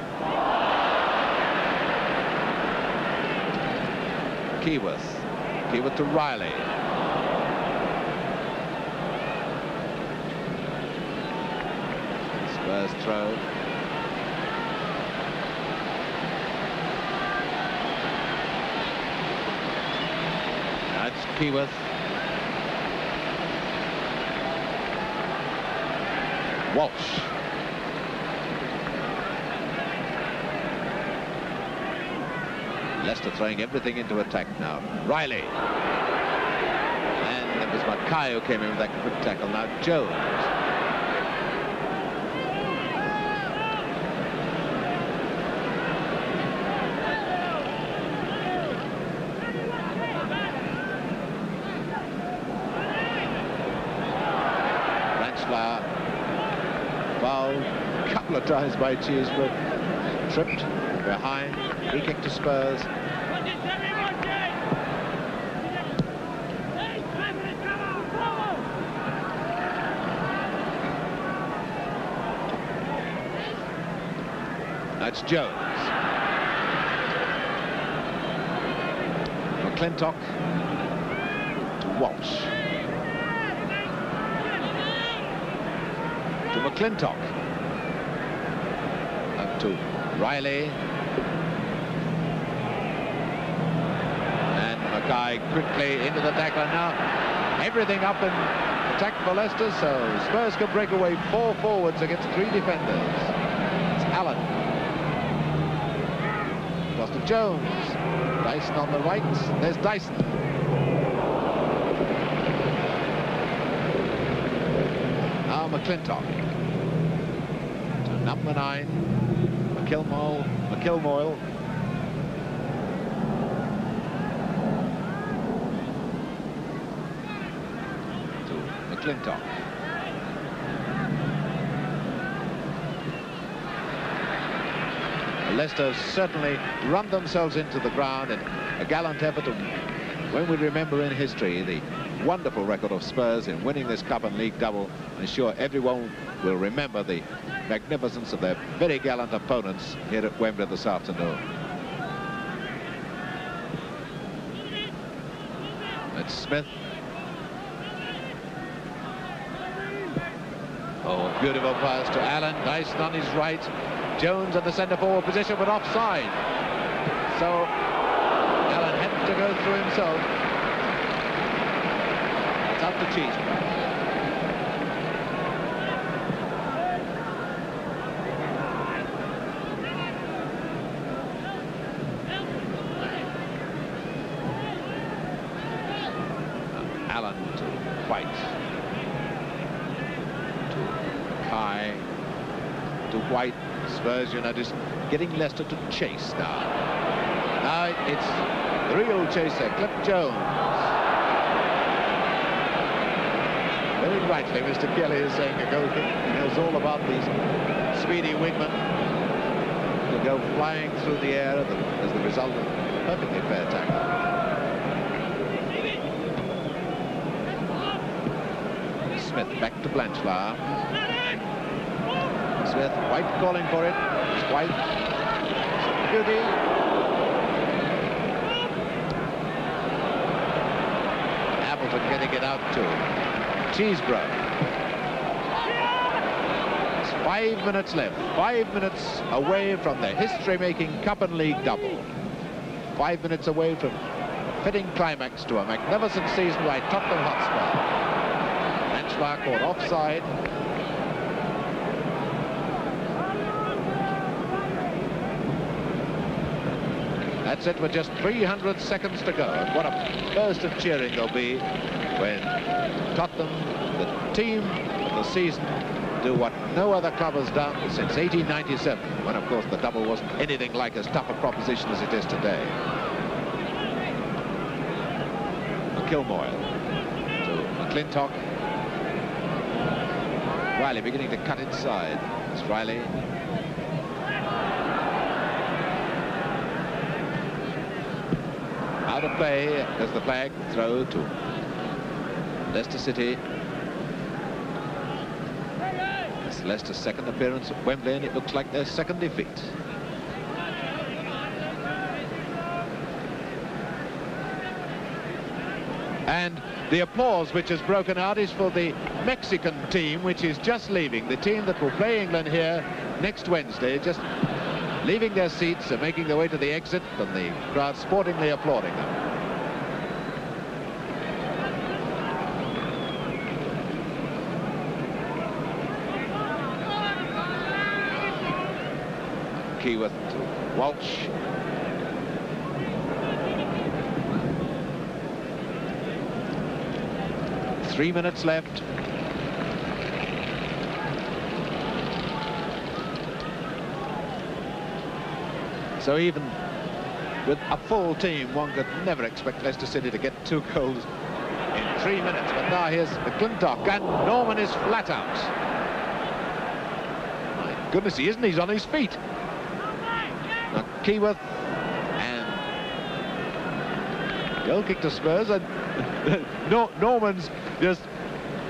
Keyworth to Riley. Spurs throw. That's Keyworth. Walsh. Leicester throwing everything into attack now. Riley. And it was Mackay who came in with that quick tackle. Now Jones. Fouled a couple of times by Cheeseborough. Tripped behind. Free kick to Spurs. That's Jones. McClintock to Walsh. To McClintock. Up to Riley. And Mackay quickly into the tackle. Now everything up in attack for Leicester, so Spurs can break away 4 forwards against 3 defenders. It's Allen. Across to Jones. Dyson on the right. There's Dyson. Now McClintock. To number 9. McIlmoyle. McClintock. Leicester certainly run themselves into the ground in a gallant effort. When we remember in history the wonderful record of Spurs in winning this cup and league double, I'm sure everyone will remember the magnificence of their very gallant opponents here at Wembley this afternoon. It's Smith. Oh, beautiful pass to Allen. Dyson on his right. Jones in the centre forward position, but offside. So Allen had to go through himself. It's up to Cheesebrough. Allen to White. To White. Spurs, you notice, getting Leicester to chase now. Now it's the real chaser, Cliff Jones. Very rightly, Mr. Kelly is saying a goal kick. He knows all about these speedy wingmen who go flying through the air as the result of a perfectly fair tackle. Smith back to Blanchflower. Smith, White calling for it. It's White. Beauty. Appleton getting it out to Cheesebrough. It's 5 minutes left. 5 minutes away from the history-making Cup and League double. 5 minutes away from a fitting climax to a magnificent season by Tottenham Hotspur. Blanchflower caught offside. That's it with just 300 seconds to go. And what a burst of cheering there'll be when Tottenham, the team of the season, do what no other club has done since 1897, when, of course, the double wasn't anything like as tough a proposition as it is today. McIlmoyle to McClintock. Riley beginning to cut inside. It's Riley. Out of play as the flag throw to Leicester City. It's Leicester's second appearance at Wembley, and it looks like their second defeat. And the applause which has broken out is for the Mexican team, which is just leaving. The team that will play England here next Wednesday, just leaving their seats and making their way to the exit, and the crowd sportingly applauding them. Keyworth to Walsh. Three minutes left. So even with a full team, one could never expect Leicester City to get 2 goals in 3 minutes. But now here's McClintock, and Norman is flat out. My goodness, he isn't. He's on his feet. Now Keyworth, and goal kick to Spurs, and Norman's just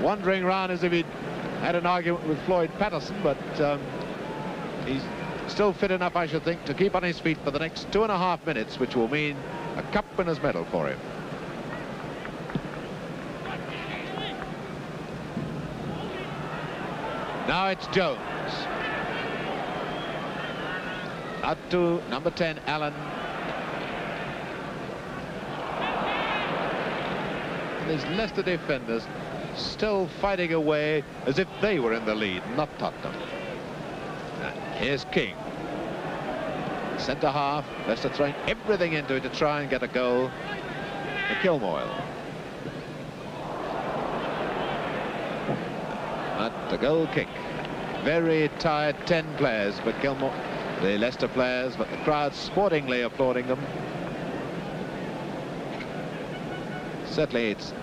wandering around as if he'd had an argument with Floyd Patterson, but he's still fit enough, I should think, to keep on his feet for the next 2.5 minutes, which will mean a cup winner's medal for him. Now it's Jones. Out to number 10, Allen. These Leicester defenders still fighting away as if they were in the lead, not Tottenham. And here's King. Centre half, Leicester throwing everything into it to try and get a goal for Kilmoyle. But the goal kick. Very tired 10 players for Kilmoyle, the Leicester players, but the crowd sportingly applauding them. Certainly it's,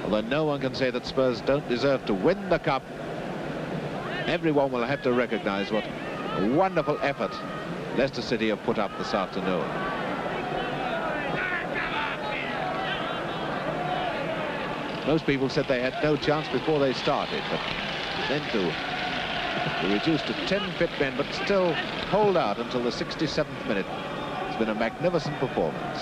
although no one can say that Spurs don't deserve to win the cup, everyone will have to recognise what a wonderful effort Leicester City have put up this afternoon. Most people said they had no chance before they started, but then to reduce to 10 fit men, but still hold out until the 67th minute. It's been a magnificent performance.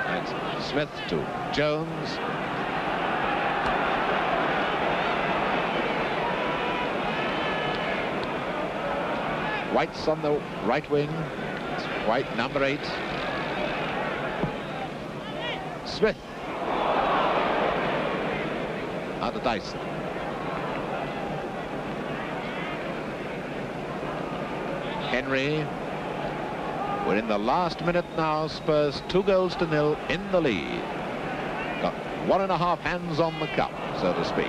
That's Smith to Jones. White's on the right wing. It's White, number 8. Smith. Out to Dyson. Henry. We're in the last minute now. Spurs 2-0 in the lead. Got 1.5 hands on the cup, so to speak.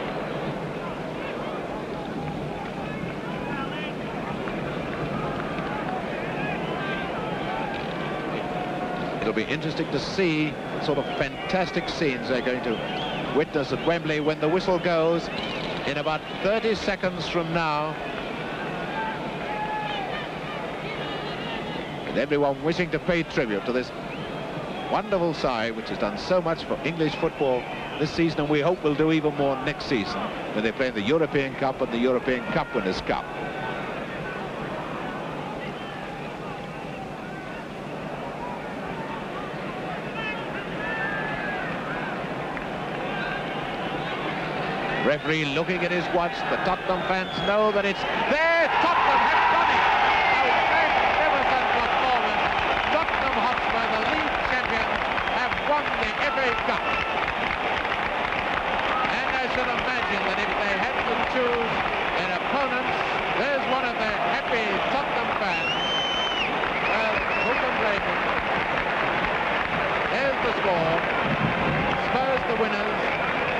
It'll be interesting to see the sort of fantastic scenes they're going to witness at Wembley when the whistle goes in about 30 seconds from now. And everyone wishing to pay tribute to this wonderful side which has done so much for English football this season, and we hope will do even more next season when they play in the European Cup and the European Cup Winners' Cup. Referee looking at his watch. The Tottenham fans know that it's there. Tottenham have done it. A magnificent performance. Tottenham Hotspur, the league champions, have won the FA Cup. And I should imagine that if they had to choose their opponents, there's one of the happy Tottenham fans. Well, who can blame them? There's the score. Spurs the winners.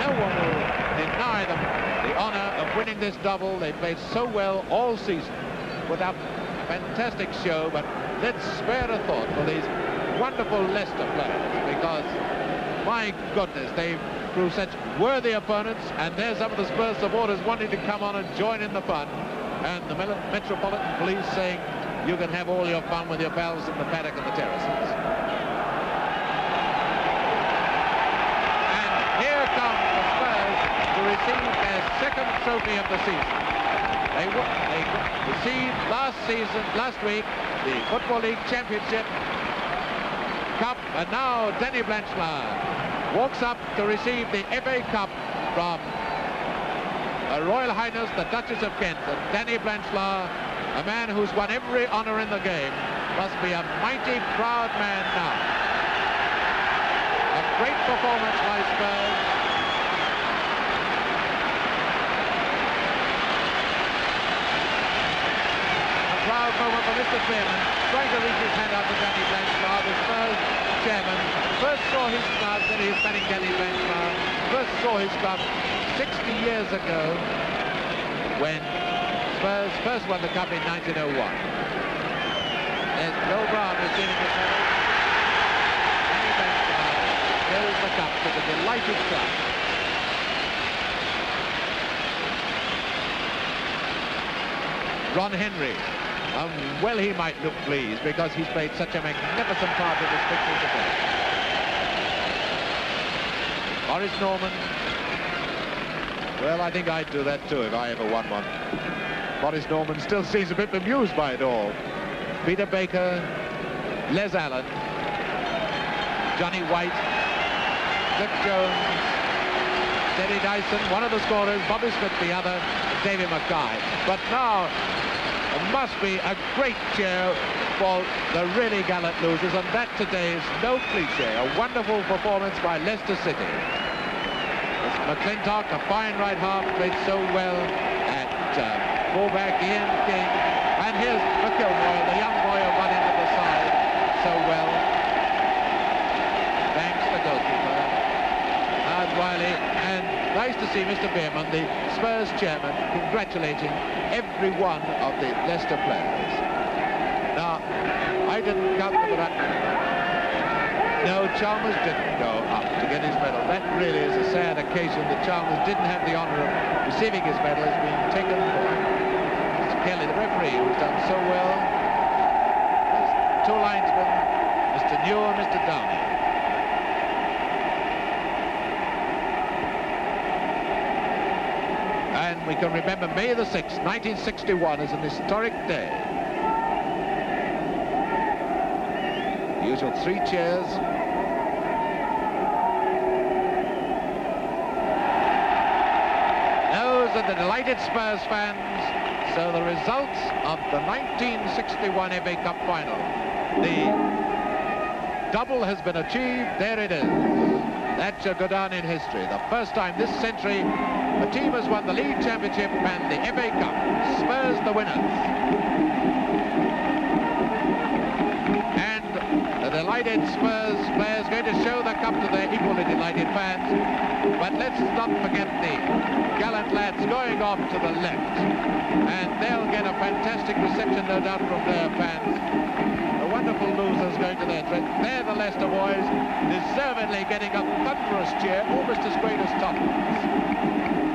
No one will deny them the honour of winning this double. They played so well all season, put up a fantastic show, but let's spare a thought for these wonderful Leicester players, because my goodness, they proved such worthy opponents, and there's some of the Spurs supporters wanting to come on and join in the fun, and the Metropolitan Police saying you can have all your fun with your pals in the paddock and the terraces. And here comes the Spurs to receive their second trophy of the season. They received last week, the Football League Championship Cup, and now Danny Blanchard walks up to receive the FA Cup from Her Royal Highness the Duchess of Kent. And Danny Blanchard, a man who's won every honour in the game, must be a mighty proud man now. A great performance by Spurs. A proud moment for Mr. Chairman, trying to reach his hand out to Danny Blanchard, the Spurs chairman. First saw his club, then he's manning Danny Blanchard. First saw his club 60 years ago when Spurs first won the cup in 1901. There's Bill Brown receiving the medal. Danny Blanchard carries the cup to the delighted crowd. Ron Henry. Well, he might look pleased because he's played such a magnificent part in this picture today. Boris Norman. Well, I think I'd do that too if I ever won one. Boris Norman still seems a bit bemused by it all. Peter Baker, Les Allen, Johnny White, Cliff Jones, Teddy Dyson, one of the scorers, Bobby Smith the other, David Mackay. But now, it must be a great cheer football, the really gallant losers, and that today is no cliche. A wonderful performance by Leicester City. It's McClintock, a fine right half, played so well at fullback Ian King. And here's McIlroy, the young boy who got into the side so well. Thanks the goalkeeper. Howard Wiley, and nice to see Mr. Beerman, the Spurs chairman, congratulating every one of the Leicester players. Now, I didn't count the run. No, Chalmers didn't go up to get his medal. That really is a sad occasion that Chalmers didn't have the honour of receiving his medal. It's being taken by Mr. Kelly, the referee, who's done so well. There's two linesmen, Mr. New and Mr. Downey. And we can remember May the 6th, 1961 as an historic day. The usual 3 cheers. Those are the delighted Spurs fans. So the results of the 1961 FA Cup final. The double has been achieved. There it is. That shall go down in history. The first time this century a team has won the League Championship and the FA Cup. Spurs the winners. And the delighted Spurs players going to show the cup to their equally delighted fans. But let's not forget the gallant lads going off to the left. And they'll get a fantastic reception, no doubt, from their fans. The wonderful losers going to their tread. They're the Leicester boys, deservedly getting a thunderous cheer, almost as great as Tottenham's.